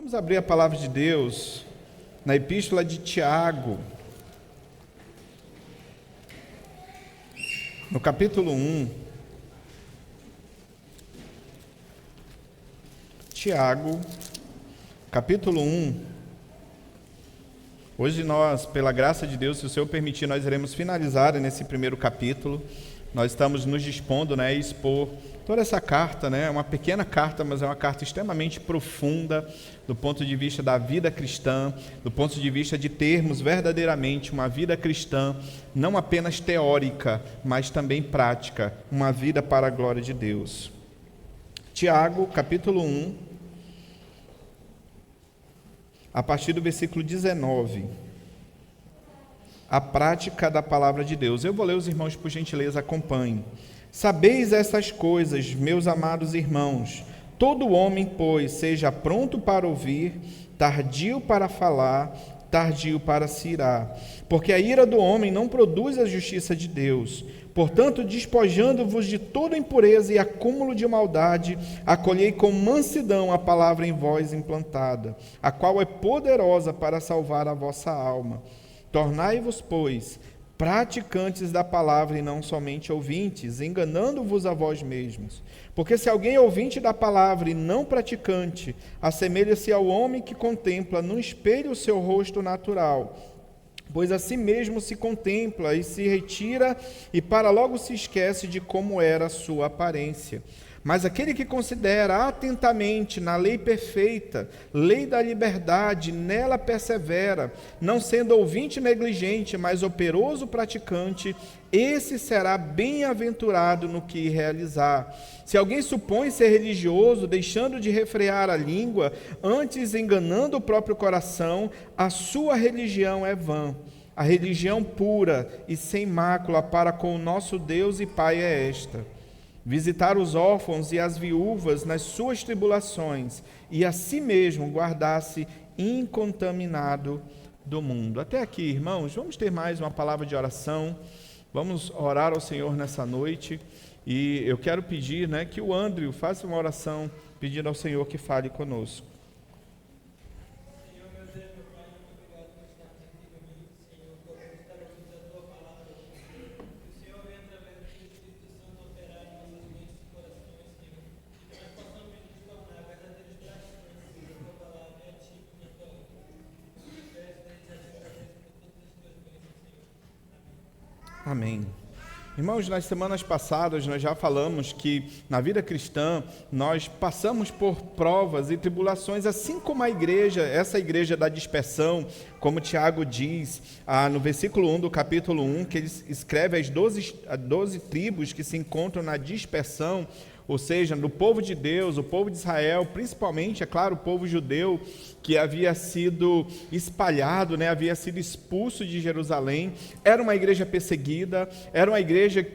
Vamos abrir a palavra de Deus na epístola de Tiago, no capítulo 1. Tiago, capítulo 1. Hoje nós, pela graça de Deus, se o Senhor permitir, nós iremos finalizar nesse primeiro capítulo. Nós estamos nos dispondo a expor toda essa carta, é uma pequena carta, mas é uma carta extremamente profunda do ponto de vista da vida cristã, do ponto de vista de termos verdadeiramente uma vida cristã, não apenas teórica, mas também prática, uma vida para a glória de Deus. Tiago, capítulo 1, a partir do versículo 19. A prática da palavra de Deus. Eu vou ler, os irmãos, por gentileza, acompanhem. Sabeis essas coisas, meus amados irmãos. Todo homem, pois, seja pronto para ouvir, tardio para falar, tardio para se irar. Porque a ira do homem não produz a justiça de Deus. Portanto, despojando-vos de toda impureza e acúmulo de maldade, acolhei com mansidão a palavra em vós implantada, a qual é poderosa para salvar a vossa alma. Tornai-vos, pois, praticantes da palavra e não somente ouvintes, enganando-vos a vós mesmos. Porque se alguém é ouvinte da palavra e não praticante, assemelha-se ao homem que contempla no espelho o seu rosto natural, pois a si mesmo se contempla e se retira e para logo se esquece de como era a sua aparência. Mas aquele que considera atentamente na lei perfeita, lei da liberdade, nela persevera, não sendo ouvinte negligente, mas operoso praticante, esse será bem-aventurado no que realizar. Se alguém supõe ser religioso, deixando de refrear a língua, antes enganando o próprio coração, a sua religião é vã. A religião pura e sem mácula para com o nosso Deus e Pai é esta: visitar os órfãos e as viúvas nas suas tribulações, e a si mesmo guardar-se incontaminado do mundo. Até aqui, irmãos, vamos ter mais uma palavra de oração, vamos orar ao Senhor nessa noite, e eu quero pedir que o Andrew faça uma oração, pedindo ao Senhor que fale conosco. Amém. Irmãos, nas semanas passadas nós já falamos que na vida cristã nós passamos por provas e tribulações, assim como a igreja, essa igreja da dispersão, como Tiago diz no versículo 1 do capítulo 1, que ele escreve as 12 tribos que se encontram na dispersão, ou seja, do povo de Deus, o povo de Israel, principalmente, é claro, o povo judeu, que havia sido espalhado, havia sido expulso de Jerusalém. Era uma igreja perseguida, era uma igreja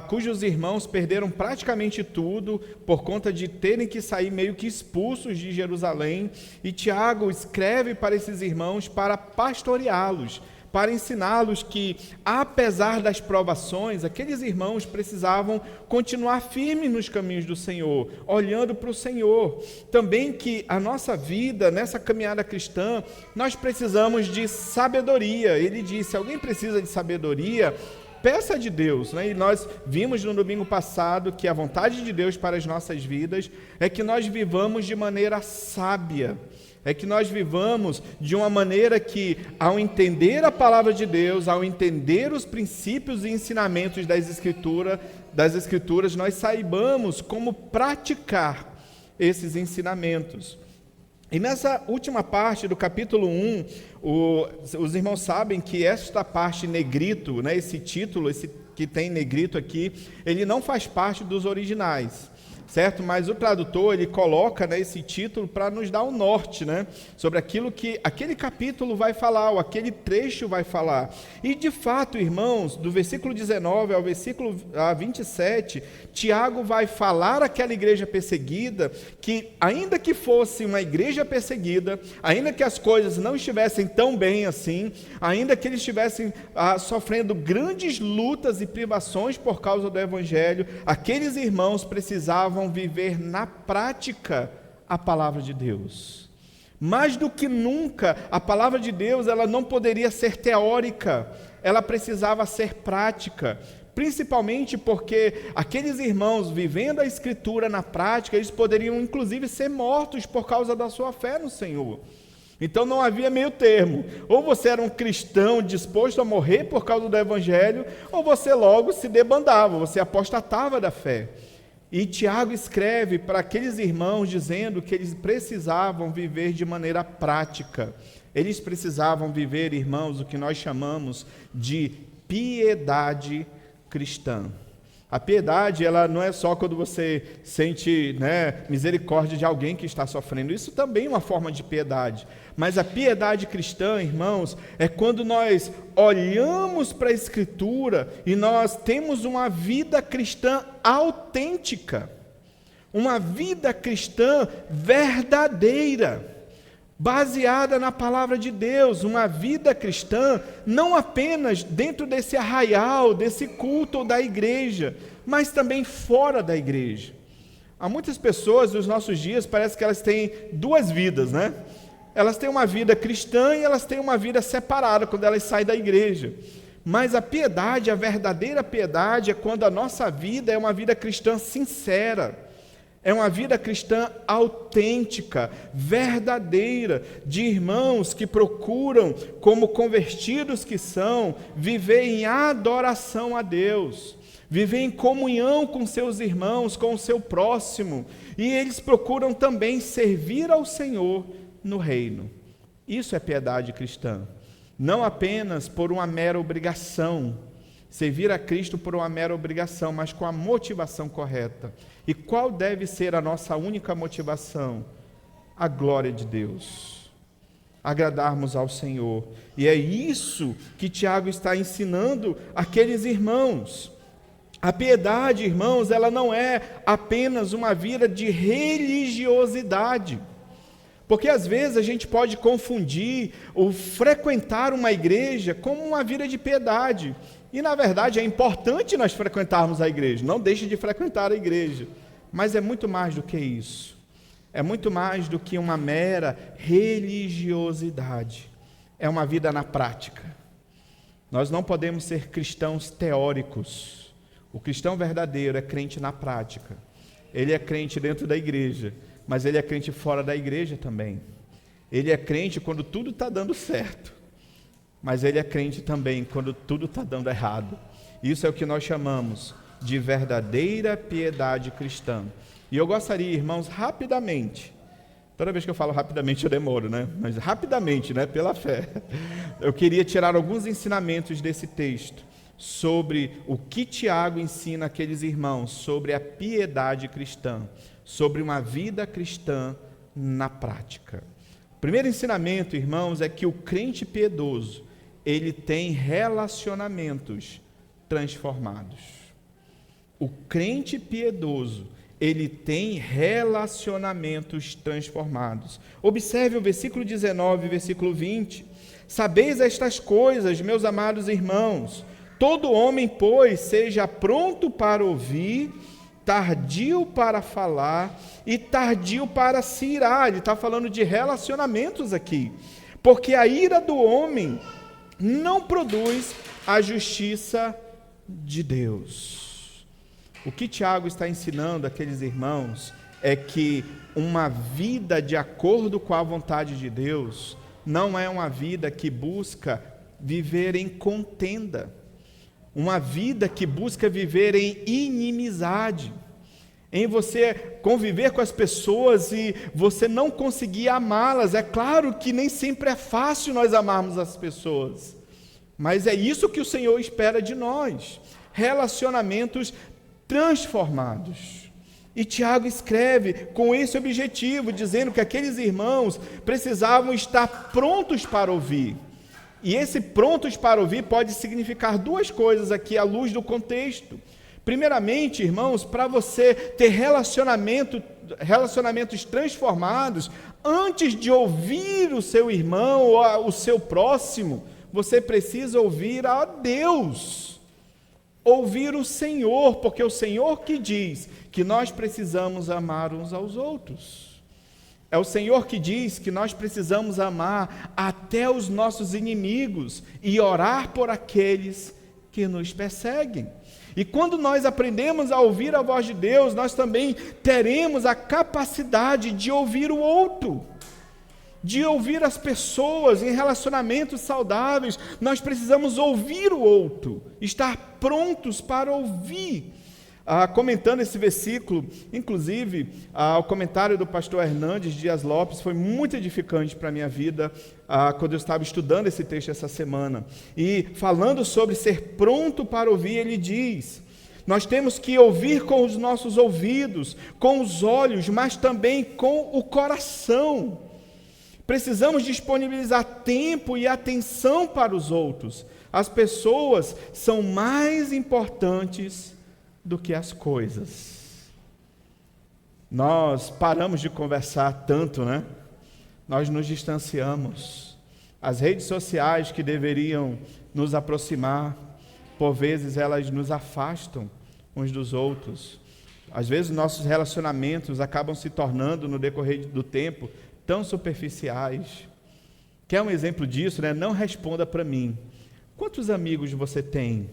cujos irmãos perderam praticamente tudo por conta de terem que sair meio que expulsos de Jerusalém. E Tiago escreve para esses irmãos para pastoreá-los, para ensiná-los que, apesar das provações, aqueles irmãos precisavam continuar firmes nos caminhos do Senhor, olhando para o Senhor. Também que a nossa vida, nessa caminhada cristã, nós precisamos de sabedoria. Ele disse: alguém precisa de sabedoria? Peça de Deus, E nós vimos no domingo passado que a vontade de Deus para as nossas vidas é que nós vivamos de maneira sábia, é que nós vivamos de uma maneira que, ao entender a palavra de Deus, ao entender os princípios e ensinamentos das Escrituras, nós saibamos como praticar esses ensinamentos. E nessa última parte do capítulo 1, os irmãos sabem que esta parte negrito, esse título, esse que tem negrito aqui, ele não faz parte dos originais, certo? Mas o tradutor, ele coloca esse título para nos dar um norte, sobre aquilo que aquele capítulo vai falar, ou aquele trecho vai falar. E de fato, irmãos, do versículo 19 ao versículo 27, Tiago vai falar àquela igreja perseguida que, ainda que fosse uma igreja perseguida, ainda que as coisas não estivessem tão bem assim, ainda que eles estivessem sofrendo grandes lutas e privações por causa do evangelho, aqueles irmãos precisavam viver na prática a palavra de Deus. Mais do que nunca, a palavra de Deus ela não poderia ser teórica, ela precisava ser prática, principalmente porque aqueles irmãos vivendo a Escritura na prática, eles poderiam inclusive ser mortos por causa da sua fé no Senhor. Então não havia meio termo, ou você era um cristão disposto a morrer por causa do Evangelho, ou você logo se debandava, você apostatava da fé. E Tiago escreve para aqueles irmãos dizendo que eles precisavam viver de maneira prática. Eles precisavam viver, irmãos, o que nós chamamos de piedade cristã. A piedade, ela não é só quando você sente, misericórdia de alguém que está sofrendo. Isso também é uma forma de piedade. Mas a piedade cristã, irmãos, é quando nós olhamos para a Escritura e nós temos uma vida cristã autêntica. Uma vida cristã verdadeira, baseada na palavra de Deus, uma vida cristã, não apenas dentro desse arraial, desse culto da igreja, mas também fora da igreja. Há muitas pessoas nos nossos dias, parece que elas têm duas vidas, né? Elas têm uma vida cristã e elas têm uma vida separada quando elas saem da igreja. Mas a piedade, a verdadeira piedade, é quando a nossa vida é uma vida cristã sincera. É uma vida cristã autêntica, verdadeira, de irmãos que procuram, como convertidos que são, viver em adoração a Deus, viver em comunhão com seus irmãos, com o seu próximo, e eles procuram também servir ao Senhor no reino. Isso é piedade cristã, não apenas por uma mera obrigação, servir a Cristo por uma mera obrigação, mas com a motivação correta. E qual deve ser a nossa única motivação? A glória de Deus, agradarmos ao Senhor. E é isso que Tiago está ensinando aqueles irmãos. A piedade, irmãos, ela não é apenas uma vida de religiosidade. Porque às vezes a gente pode confundir o frequentar uma igreja como uma vida de piedade. E na verdade é importante nós frequentarmos a igreja, não deixe de frequentar a igreja. Mas é muito mais do que isso. É muito mais do que uma mera religiosidade. É uma vida na prática. Nós não podemos ser cristãos teóricos. O cristão verdadeiro é crente na prática. Ele é crente dentro da igreja, mas ele é crente fora da igreja também. Ele é crente quando tudo está dando certo, mas ele é crente também quando tudo está dando errado. Isso é o que nós chamamos de verdadeira piedade cristã. E eu gostaria, irmãos, rapidamente, toda vez que eu falo rapidamente eu demoro, mas rapidamente, pela fé, eu queria tirar alguns ensinamentos desse texto, sobre o que Tiago ensina àqueles irmãos, sobre a piedade cristã, sobre uma vida cristã na prática. O primeiro ensinamento, irmãos, é que o crente piedoso, ele tem relacionamentos transformados. O crente piedoso, ele tem relacionamentos transformados. Observe o versículo 19 e versículo 20. Sabeis estas coisas, meus amados irmãos, todo homem, pois, seja pronto para ouvir, tardio para falar e tardio para se irar. Ele está falando de relacionamentos aqui. Porque a ira do homem não produz a justiça de Deus. O que Tiago está ensinando àqueles irmãos é que uma vida de acordo com a vontade de Deus não é uma vida que busca viver em contenda, uma vida que busca viver em inimizade, em você conviver com as pessoas e você não conseguir amá-las. É claro que nem sempre é fácil nós amarmos as pessoas, mas é isso que o Senhor espera de nós, relacionamentos transformados. E Tiago escreve com esse objetivo, dizendo que aqueles irmãos precisavam estar prontos para ouvir. E esse prontos para ouvir pode significar duas coisas aqui à luz do contexto. Primeiramente, irmãos, para você ter relacionamentos transformados, antes de ouvir o seu irmão ou o seu próximo, você precisa ouvir a Deus. Ouvir o Senhor, porque é o Senhor que diz que nós precisamos amar uns aos outros. É o Senhor que diz que nós precisamos amar até os nossos inimigos e orar por aqueles que nos perseguem. E quando nós aprendemos a ouvir a voz de Deus, nós também teremos a capacidade de ouvir o outro, de ouvir as pessoas em relacionamentos saudáveis. Nós precisamos ouvir o outro, estar prontos para ouvir. Comentando esse versículo, inclusive, o comentário do pastor Hernandes Dias Lopes foi muito edificante para a minha vida, quando eu estava estudando esse texto essa semana. E falando sobre ser pronto para ouvir, ele diz: nós temos que ouvir com os nossos ouvidos, com os olhos, mas também com o coração. Precisamos disponibilizar tempo e atenção para os outros. As pessoas são mais importantes do que as coisas. Nós paramos de conversar tanto, né? Nós nos distanciamos. As redes sociais que deveriam nos aproximar, por vezes elas nos afastam uns dos outros. Às vezes nossos relacionamentos acabam se tornando, no decorrer do tempo, tão superficiais. Quer um exemplo disso, né? Não responda para mim. Quantos amigos você tem?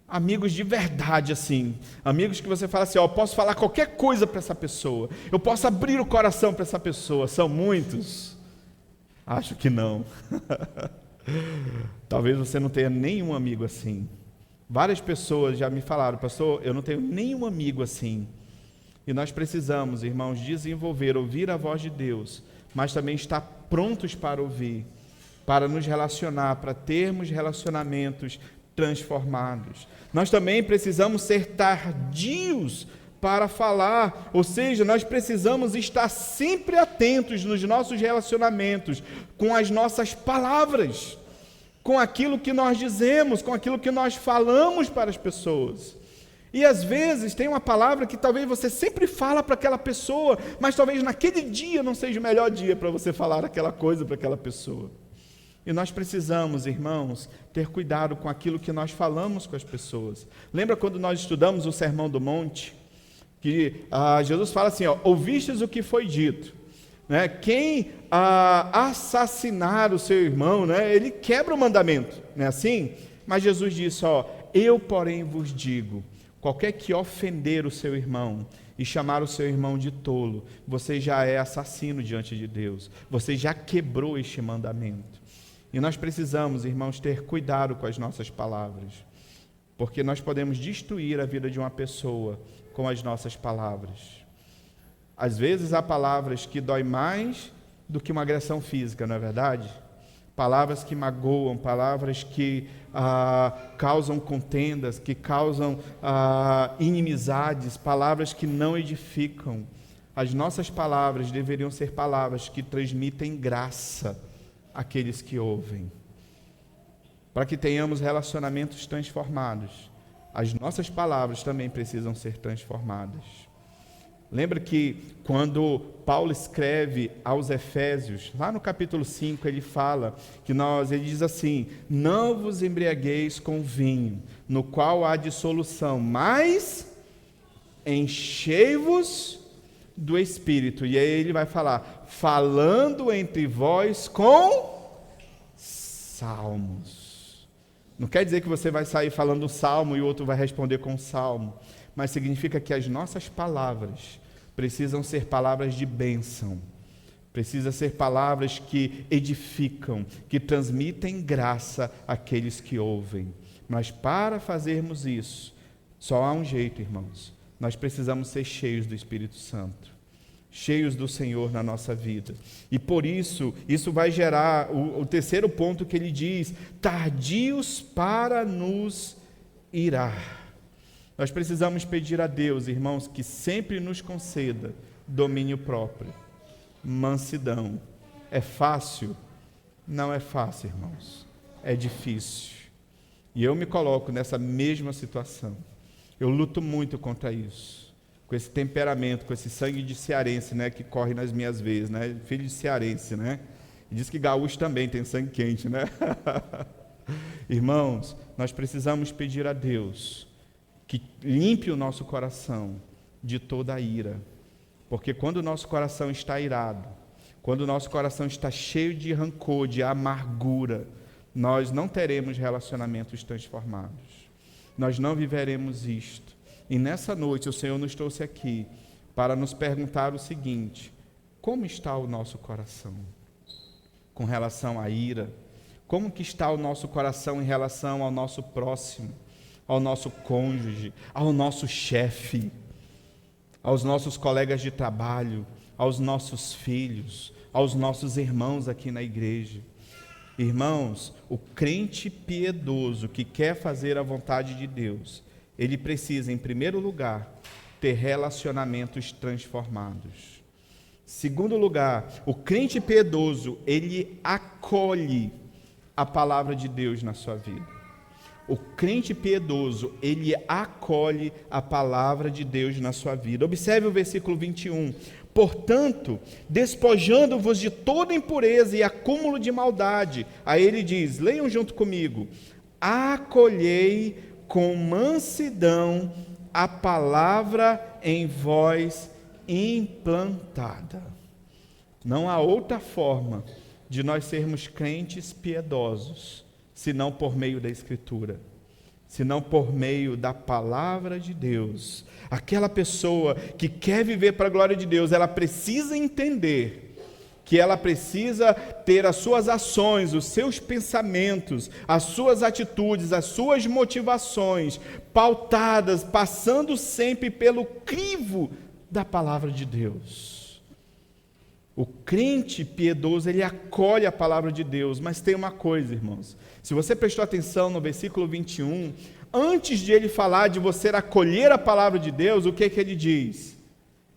Amigos de verdade, assim, amigos que você fala assim, eu posso falar qualquer coisa para essa pessoa, eu posso abrir o coração para essa pessoa. São muitos? Acho que não. Talvez você não tenha nenhum amigo assim. Várias pessoas já me falaram, pastor, eu não tenho nenhum amigo assim. E nós precisamos, irmãos, desenvolver, ouvir a voz de Deus, mas também estar prontos para ouvir, para nos relacionar, para termos relacionamentos transformados. Nós também precisamos ser tardios para falar, ou seja, nós precisamos estar sempre atentos nos nossos relacionamentos, com as nossas palavras, com aquilo que nós dizemos, com aquilo que nós falamos para as pessoas. E às vezes tem uma palavra que talvez você sempre fala para aquela pessoa, mas talvez naquele dia não seja o melhor dia para você falar aquela coisa para aquela pessoa. E nós precisamos, irmãos, ter cuidado com aquilo que nós falamos com as pessoas. Lembra quando nós estudamos o Sermão do Monte? Que Jesus fala assim, ouvistes o que foi dito. Né? Quem assassinar o seu irmão, né, ele quebra o mandamento. Não é assim? Mas Jesus disse, eu porém vos digo, qualquer que ofender o seu irmão e chamar o seu irmão de tolo, você já é assassino diante de Deus. Você já quebrou este mandamento. E nós precisamos, irmãos, ter cuidado com as nossas palavras, porque nós podemos destruir a vida de uma pessoa com as nossas palavras. Às vezes há palavras que doem mais do que uma agressão física, não é verdade? Palavras que magoam, palavras que causam contendas, que causam inimizades, palavras que não edificam. As nossas palavras deveriam ser palavras que transmitem graça àqueles que ouvem. Para que tenhamos relacionamentos transformados, as nossas palavras também precisam ser transformadas. Lembra que quando Paulo escreve aos Efésios, lá no capítulo 5, ele fala que ele diz assim, não vos embriagueis com vinho, no qual há dissolução, mas enchei-vos do Espírito. E aí ele vai falar, falando entre vós com salmos. Não quer dizer que você vai sair falando um salmo e o outro vai responder com um salmo, mas significa que as nossas palavras precisam ser palavras de bênção, precisam ser palavras que edificam, que transmitem graça àqueles que ouvem. Mas para fazermos isso, só há um jeito, irmãos. Nós precisamos ser cheios do Espírito Santo, cheios do Senhor na nossa vida. E por isso, isso vai gerar o terceiro ponto que ele diz, tardios para nos irar. Nós precisamos pedir a Deus, irmãos, que sempre nos conceda domínio próprio, mansidão. É fácil? Não é fácil, irmãos. É difícil. E eu me coloco nessa mesma situação. Eu luto muito contra isso. Com esse temperamento, com esse sangue de cearense, né, que corre nas minhas veias, né? Filho de cearense, né? E diz que gaúcho também tem sangue quente, né? Irmãos, nós precisamos pedir a Deus que limpe o nosso coração de toda a ira, Porque quando o nosso coração está irado, quando o nosso coração está cheio de rancor, de amargura, nós não teremos relacionamentos transformados. Nós não viveremos isto. E nessa noite o Senhor nos trouxe aqui para nos perguntar o seguinte: como está o nosso coração com relação à ira? Como que está o nosso coração em relação ao nosso próximo, ao nosso cônjuge, ao nosso chefe, aos nossos colegas de trabalho, aos nossos filhos, aos nossos irmãos aqui na igreja? Irmãos, o crente piedoso que quer fazer a vontade de Deus, ele precisa, em primeiro lugar, ter relacionamentos transformados. Segundo lugar, o crente piedoso, ele acolhe a palavra de Deus na sua vida. O crente piedoso, ele acolhe a palavra de Deus na sua vida. Observe o versículo 21. Portanto, despojando-vos de toda impureza e acúmulo de maldade, aí ele diz, leiam junto comigo, acolhei com mansidão a palavra em vós implantada. Não há outra forma de nós sermos crentes piedosos, senão por meio da Escritura, senão por meio da palavra de Deus. Aquela pessoa que quer viver para a glória de Deus, ela precisa entender que ela precisa ter as suas ações, os seus pensamentos, as suas atitudes, as suas motivações pautadas, passando sempre pelo crivo da palavra de Deus. O crente piedoso, ele acolhe a palavra de Deus, mas tem uma coisa, irmãos, se você prestou atenção no versículo 21, antes de ele falar de você acolher a palavra de Deus, o que que ele diz?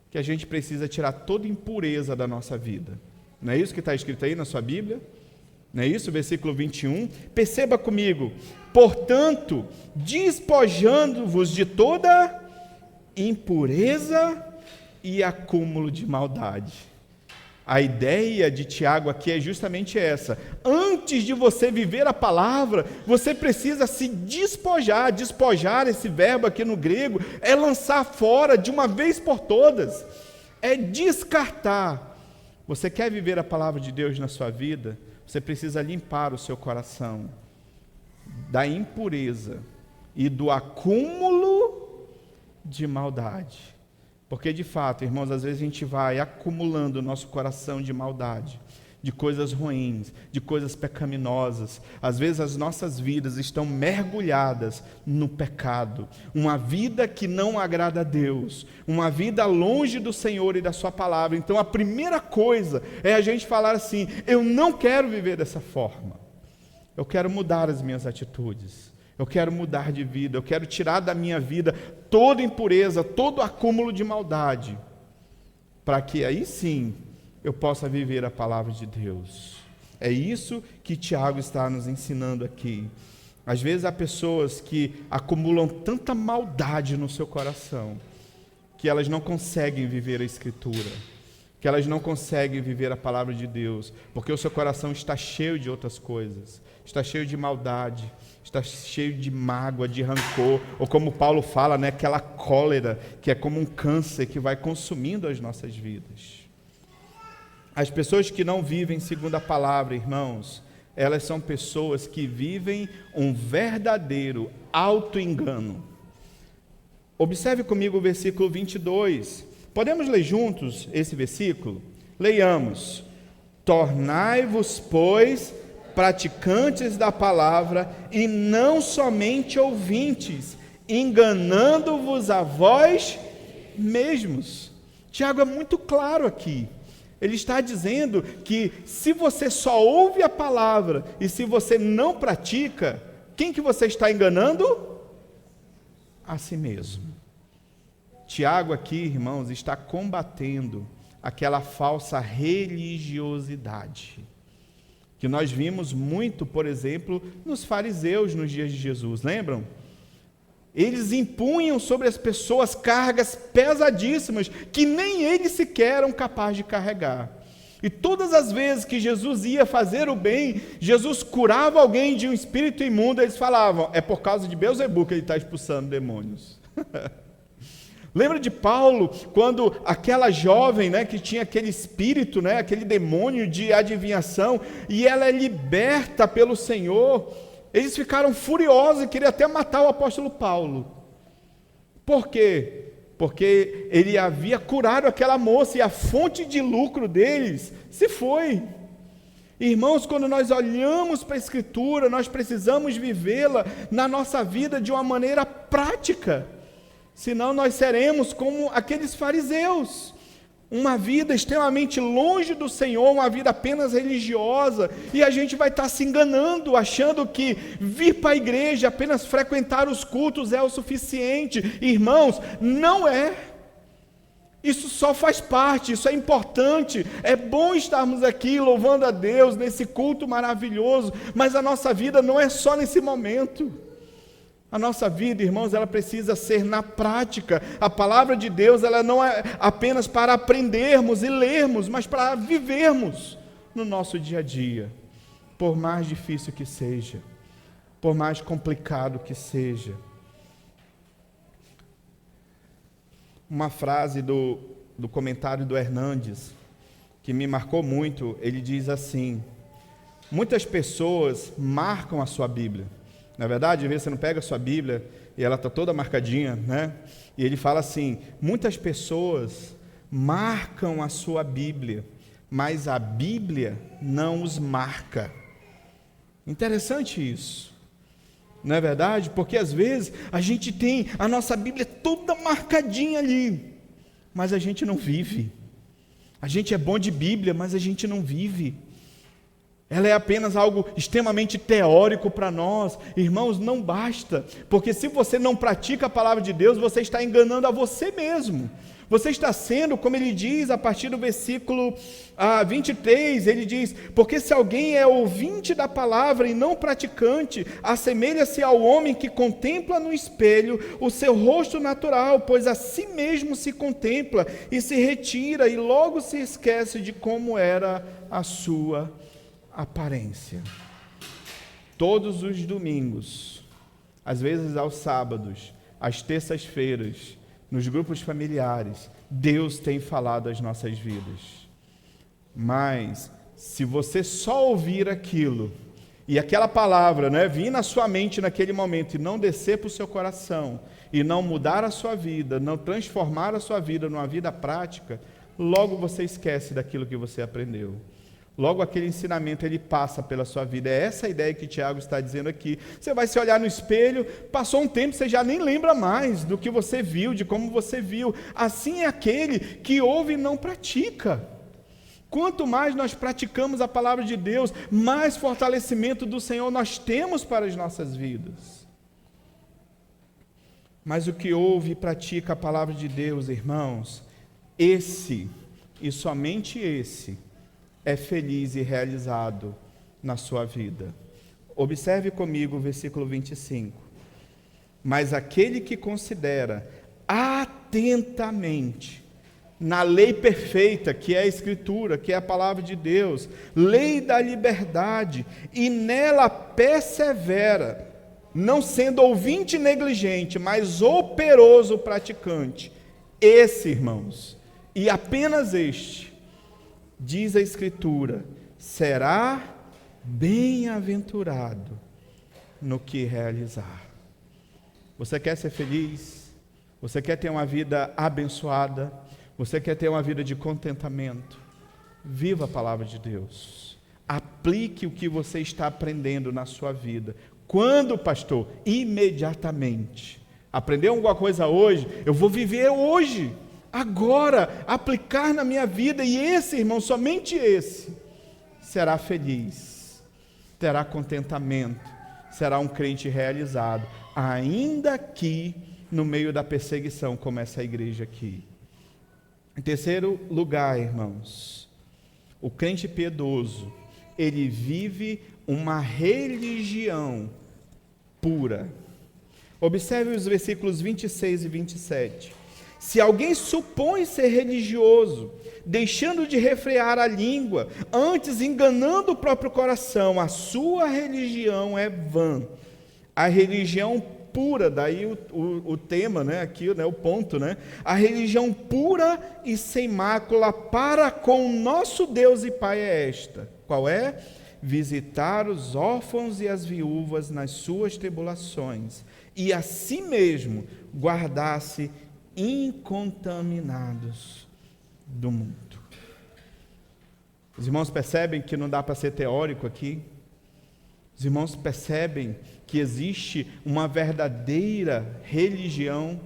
Que a gente precisa tirar toda impureza da nossa vida. Não é isso que está escrito aí na sua Bíblia? Não é isso? Versículo 21. Perceba comigo. Portanto, despojando-vos de toda impureza e acúmulo de maldade. A ideia de Tiago aqui é justamente essa. Antes de você viver a palavra, você precisa se despojar. Despojar, esse verbo aqui no grego, é lançar fora de uma vez por todas. É descartar. Você quer viver a palavra de Deus na sua vida? Você precisa limpar o seu coração da impureza e do acúmulo de maldade. Porque, de fato, irmãos, às vezes a gente vai acumulando o nosso coração de maldade, de coisas ruins, de coisas pecaminosas. Às vezes as nossas vidas estão mergulhadas no pecado. Uma vida que não agrada a Deus. Uma vida longe do Senhor e da sua palavra. Então, a primeira coisa é a gente falar assim, eu não quero viver dessa forma. Eu quero mudar as minhas atitudes. Eu quero mudar de vida, eu quero tirar da minha vida toda impureza, todo acúmulo de maldade, para que aí sim eu possa viver a palavra de Deus. É isso que Tiago está nos ensinando aqui. Às vezes há pessoas que acumulam tanta maldade no seu coração, que elas não conseguem viver a Escritura, que elas não conseguem viver a palavra de Deus, porque o seu coração está cheio de outras coisas, está cheio de maldade, está cheio de mágoa, de rancor, ou como Paulo fala, né, aquela cólera que é como um câncer que vai consumindo as nossas vidas. As pessoas que não vivem segundo a palavra, irmãos, elas são pessoas que vivem um verdadeiro auto-engano. Observe comigo o versículo 22. Podemos ler juntos esse versículo? Leiamos. Tornai-vos, pois, praticantes da palavra e não somente ouvintes, enganando-vos a vós mesmos. Tiago é muito claro aqui. Ele está dizendo que se você só ouve a palavra e se você não pratica, quem que você está enganando? A si mesmo. Tiago aqui, irmãos, está combatendo aquela falsa religiosidade que nós vimos muito, por exemplo, nos fariseus nos dias de Jesus, lembram? Eles impunham sobre as pessoas cargas pesadíssimas que nem eles sequer eram capazes de carregar. E todas as vezes que Jesus ia fazer o bem, Jesus curava alguém de um espírito imundo, eles falavam, é por causa de Beelzebul que ele está expulsando demônios. Lembra de Paulo, quando aquela jovem, né, que tinha aquele espírito, né, aquele demônio de adivinhação, e ela é liberta pelo Senhor, eles ficaram furiosos e queriam até matar o apóstolo Paulo. Por quê? Porque ele havia curado aquela moça e a fonte de lucro deles se foi. Irmãos, quando nós olhamos para a Escritura, nós precisamos vivê-la na nossa vida de uma maneira prática. Senão nós seremos como aqueles fariseus. Uma vida extremamente longe do Senhor, uma vida apenas religiosa. E a gente vai estar se enganando, achando que vir para a igreja, apenas frequentar os cultos é o suficiente. Irmãos, não é. Isso só faz parte, isso é importante, é bom estarmos aqui louvando a Deus nesse culto maravilhoso, mas a nossa vida não é só nesse momento. A nossa vida, irmãos, ela precisa ser na prática. A palavra de Deus, ela não é apenas para aprendermos e lermos, mas para vivermos no nosso dia a dia, por mais difícil que seja, por mais complicado que seja. Uma frase do comentário do Hernandes, que me marcou muito, ele diz assim: muitas pessoas marcam a sua Bíblia. Na verdade, às vezes você não pega a sua Bíblia e ela está toda marcadinha, né? E ele fala assim: muitas pessoas marcam a sua Bíblia, mas a Bíblia não os marca. Interessante isso. Não é verdade? Porque às vezes a gente tem a nossa Bíblia toda marcadinha ali, mas a gente não vive. A gente é bom de Bíblia, mas a gente não vive. Ela é apenas algo extremamente teórico para nós. Irmãos, não basta, porque se você não pratica a palavra de Deus, você está enganando a você mesmo. Você está sendo, como ele diz a partir do versículo 23, ele diz: porque se alguém é ouvinte da palavra e não praticante, assemelha-se ao homem que contempla no espelho o seu rosto natural, pois a si mesmo se contempla e se retira e logo se esquece de como era a sua aparência. Todos os domingos, às vezes aos sábados, às terças-feiras, nos grupos familiares, Deus tem falado às nossas vidas. Mas, se você só ouvir aquilo, e aquela palavra, né, vir na sua mente naquele momento e não descer para o seu coração, e não mudar a sua vida, não transformar a sua vida numa vida prática, logo você esquece daquilo que você aprendeu. Logo aquele ensinamento ele passa pela sua vida. É essa a ideia que Tiago está dizendo aqui. Você vai se olhar no espelho, passou um tempo, você já nem lembra mais do que você viu, de como você viu. Assim é aquele que ouve e não pratica. Quanto mais nós praticamos a palavra de Deus, mais fortalecimento do Senhor nós temos para as nossas vidas. Mas o que ouve e pratica a palavra de Deus, irmãos, esse, e somente esse, é feliz e realizado na sua vida. Observe comigo o versículo 25. Mas aquele que considera atentamente na lei perfeita, que é a Escritura, que é a palavra de Deus, lei da liberdade, e nela persevera, não sendo ouvinte negligente, mas operoso praticante, esse, irmãos, e apenas este, diz a Escritura, será bem-aventurado no que realizar. Você quer ser feliz? Você quer ter uma vida abençoada? Você quer ter uma vida de contentamento? Viva a palavra de Deus. Aplique o que você está aprendendo na sua vida. Quando, pastor? Imediatamente. Aprendeu alguma coisa hoje? Eu vou viver hoje. Agora, aplicar na minha vida, e esse, irmão, somente esse, será feliz, terá contentamento, será um crente realizado, ainda que no meio da perseguição, como essa igreja aqui. Em terceiro lugar, irmãos, o crente piedoso, ele vive uma religião pura. Observe os versículos 26 e 27. Se alguém supõe ser religioso, deixando de refrear a língua, antes enganando o próprio coração, a sua religião é vã. A religião pura, daí o tema, né, aqui, né, o ponto, né? A religião pura e sem mácula para com o nosso Deus e Pai é esta. Qual é? Visitar os órfãos e as viúvas nas suas tribulações, e a si mesmo guardar-se incontaminados do mundo. Os irmãos percebem que não dá para ser teórico aqui? Os irmãos percebem que existe uma verdadeira religião?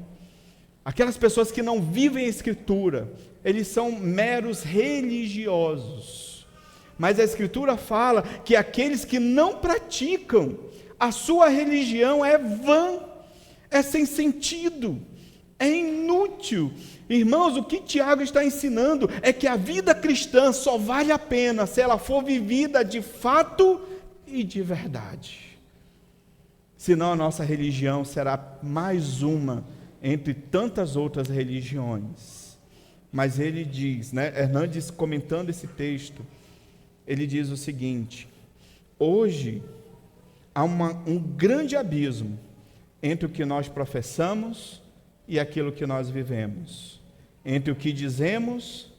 Aquelas pessoas que não vivem a Escritura, eles são meros religiosos. Mas a Escritura fala que aqueles que não praticam, a sua religião é vã, é sem sentido, é inútil. Irmãos, o que Tiago está ensinando é que a vida cristã só vale a pena se ela for vivida de fato e de verdade. Senão a nossa religião será mais uma entre tantas outras religiões. Mas ele diz, né, Hernandes comentando esse texto, ele diz o seguinte: hoje há um grande abismo entre o que nós professamos e aquilo que nós vivemos, entre o que dizemos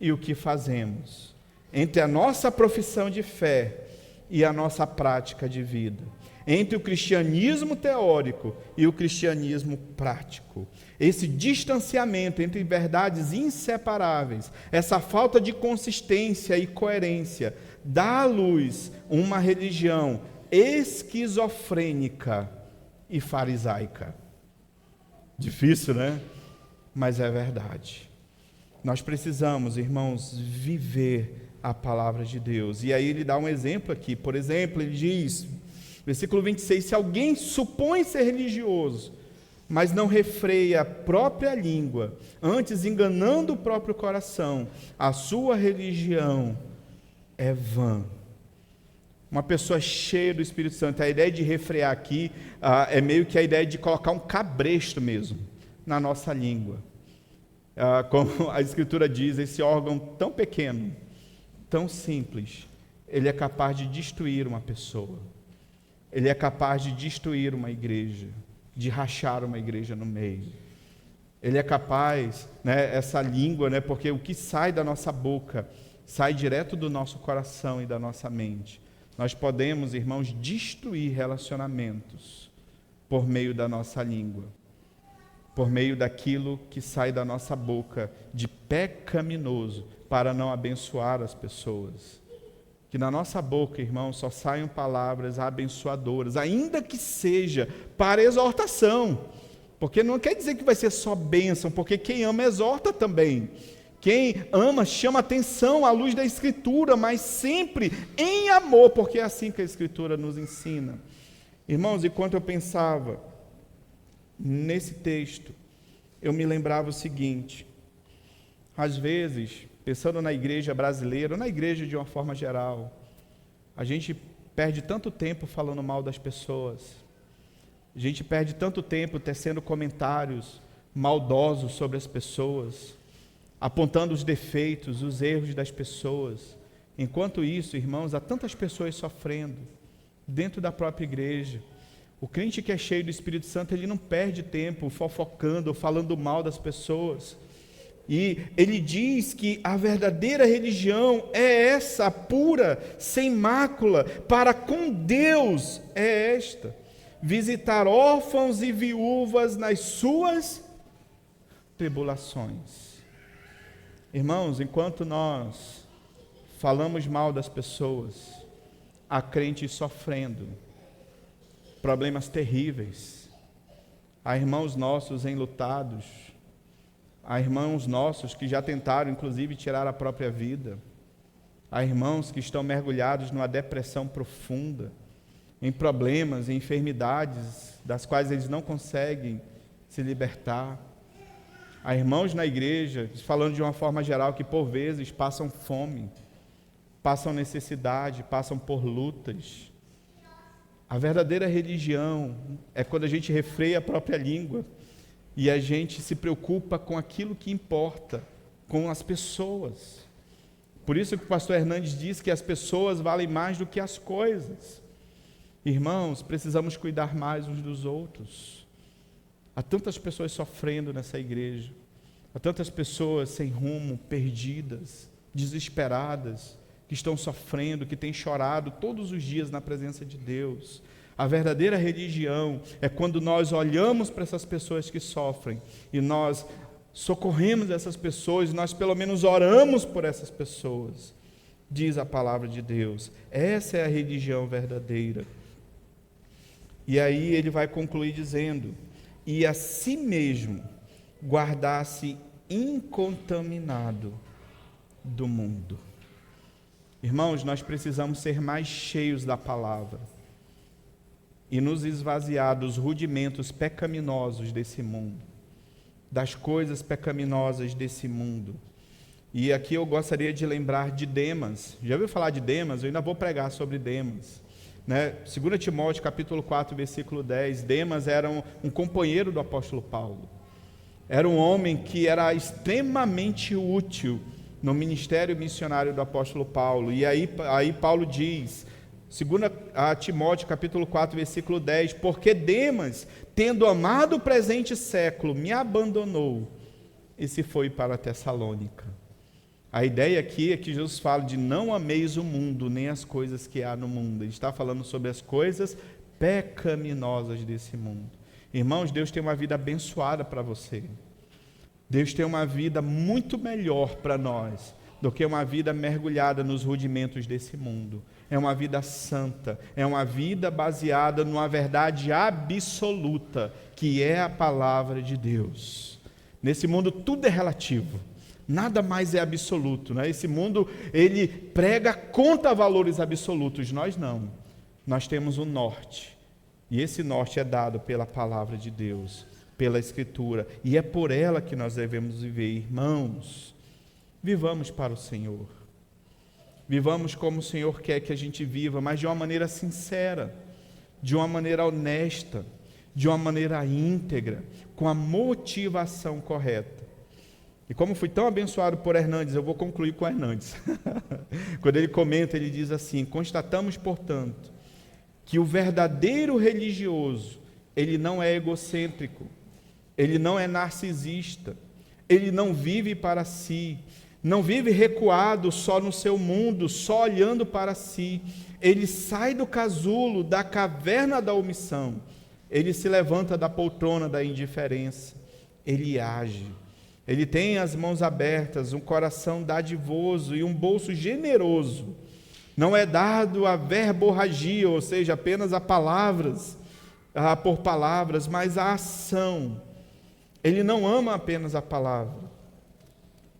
e o que fazemos, entre a nossa profissão de fé e a nossa prática de vida, entre o cristianismo teórico e o cristianismo prático. Esse distanciamento entre verdades inseparáveis, essa falta de consistência e coerência, dá à luz uma religião esquizofrênica e farisaica. Difícil, né? Mas é verdade. Nós precisamos, irmãos, viver a palavra de Deus. E aí ele dá um exemplo aqui. Por exemplo, ele diz, versículo 26, se alguém supõe ser religioso, mas não refreia a própria língua, antes enganando o próprio coração, a sua religião é vã. Uma pessoa cheia do Espírito Santo, a ideia de refrear aqui é meio que a ideia de colocar um cabresto mesmo na nossa língua. Como a Escritura diz, esse órgão tão pequeno, tão simples, ele é capaz de destruir uma pessoa. Ele é capaz de destruir uma igreja, de rachar uma igreja no meio. Ele é capaz, né, essa língua, né, porque o que sai da nossa boca sai direto do nosso coração e da nossa mente. Nós podemos, irmãos, destruir relacionamentos por meio da nossa língua, por meio daquilo que sai da nossa boca de pecaminoso para não abençoar as pessoas. Que na nossa boca, irmãos, só saiam palavras abençoadoras, ainda que seja para exortação, porque não quer dizer que vai ser só bênção, porque quem ama exorta também. Quem ama chama atenção à luz da Escritura, mas sempre em amor, porque é assim que a Escritura nos ensina. Irmãos, enquanto eu pensava nesse texto, eu me lembrava o seguinte: às vezes, pensando na igreja brasileira, ou na igreja de uma forma geral, a gente perde tanto tempo falando mal das pessoas, a gente perde tanto tempo tecendo comentários maldosos sobre as pessoas, apontando os defeitos, os erros das pessoas. Enquanto isso, irmãos, há tantas pessoas sofrendo dentro da própria igreja. O crente que é cheio do Espírito Santo, ele não perde tempo fofocando, falando mal das pessoas. E ele diz que a verdadeira religião é essa, pura, sem mácula, para com Deus é esta: visitar órfãos e viúvas nas suas tribulações. Irmãos, enquanto nós falamos mal das pessoas, há crentes sofrendo problemas terríveis, há irmãos nossos enlutados, há irmãos nossos que já tentaram, inclusive, tirar a própria vida, há irmãos que estão mergulhados numa depressão profunda, em problemas, em enfermidades das quais eles não conseguem se libertar. Há irmãos na igreja, falando de uma forma geral, que por vezes passam fome, passam necessidade, passam por lutas. A verdadeira religião é quando a gente refreia a própria língua e a gente se preocupa com aquilo que importa, com as pessoas. Por isso que o pastor Hernandes diz que as pessoas valem mais do que as coisas. Irmãos, precisamos cuidar mais uns dos outros. Há tantas pessoas sofrendo nessa igreja, há tantas pessoas sem rumo, perdidas, desesperadas, que estão sofrendo, que têm chorado todos os dias na presença de Deus. A verdadeira religião é quando nós olhamos para essas pessoas que sofrem e nós socorremos essas pessoas, nós pelo menos oramos por essas pessoas. Diz a palavra de Deus. Essa é a religião verdadeira. E aí ele vai concluir dizendo: e a si mesmo guardar-se incontaminado do mundo. Irmãos, nós precisamos ser mais cheios da palavra e nos esvaziar dos rudimentos pecaminosos desse mundo, das coisas pecaminosas desse mundo. E aqui eu gostaria de lembrar de Demas. Já ouviu falar de Demas? Eu ainda vou pregar sobre Demas. 2 Timóteo capítulo 4, versículo 10, Demas era um companheiro do apóstolo Paulo. Era um homem que era extremamente útil no ministério missionário do apóstolo Paulo. E aí Paulo diz, 2 Timóteo capítulo 4, versículo 10, porque Demas, tendo amado o presente século, me abandonou e se foi para Tessalônica. A ideia aqui é que Jesus fala de não ameis o mundo, nem as coisas que há no mundo. Ele está falando sobre as coisas pecaminosas desse mundo. Irmãos, Deus tem uma vida abençoada para você. Deus tem uma vida muito melhor para nós do que uma vida mergulhada nos rudimentos desse mundo. É uma vida santa, é uma vida baseada numa verdade absoluta, que é a palavra de Deus. Nesse mundo tudo é relativo. Nada mais é absoluto, né? Esse mundo, ele prega contra valores absolutos, nós não. Nós temos um norte, e esse norte é dado pela palavra de Deus, pela Escritura, e é por ela que nós devemos viver. Irmãos, vivamos para o Senhor. Vivamos como o Senhor quer que a gente viva, mas de uma maneira sincera, de uma maneira honesta, de uma maneira íntegra, com a motivação correta. E como fui tão abençoado por Hernandes, eu vou concluir com Hernandes. Quando ele comenta, ele diz assim: constatamos, portanto, que o verdadeiro religioso, ele não é egocêntrico, ele não é narcisista, ele não vive para si, não vive recuado só no seu mundo, só olhando para si. Ele sai do casulo, da caverna da omissão, ele se levanta da poltrona da indiferença, ele age. Ele tem as mãos abertas, um coração dadivoso e um bolso generoso. Não é dado a verborragia, ou seja, apenas a palavras, por palavras, mas a ação. Ele não ama apenas a palavra,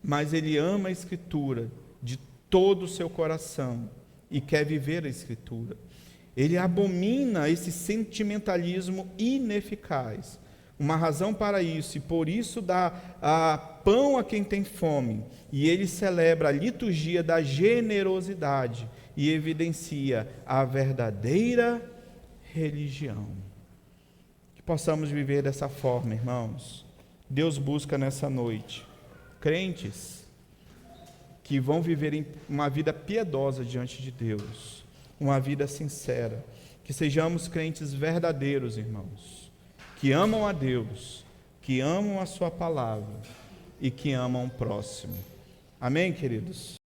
mas ele ama a Escritura de todo o seu coração e quer viver a Escritura. Ele abomina esse sentimentalismo ineficaz. Uma razão para isso, e por isso dá pão a quem tem fome. E ele celebra a liturgia da generosidade e evidencia a verdadeira religião. Que possamos viver dessa forma, irmãos. Deus busca nessa noite crentes que vão viver uma vida piedosa diante de Deus, uma vida sincera. Que sejamos crentes verdadeiros, irmãos, que amam a Deus, que amam a sua palavra e que amam o próximo. Amém, queridos?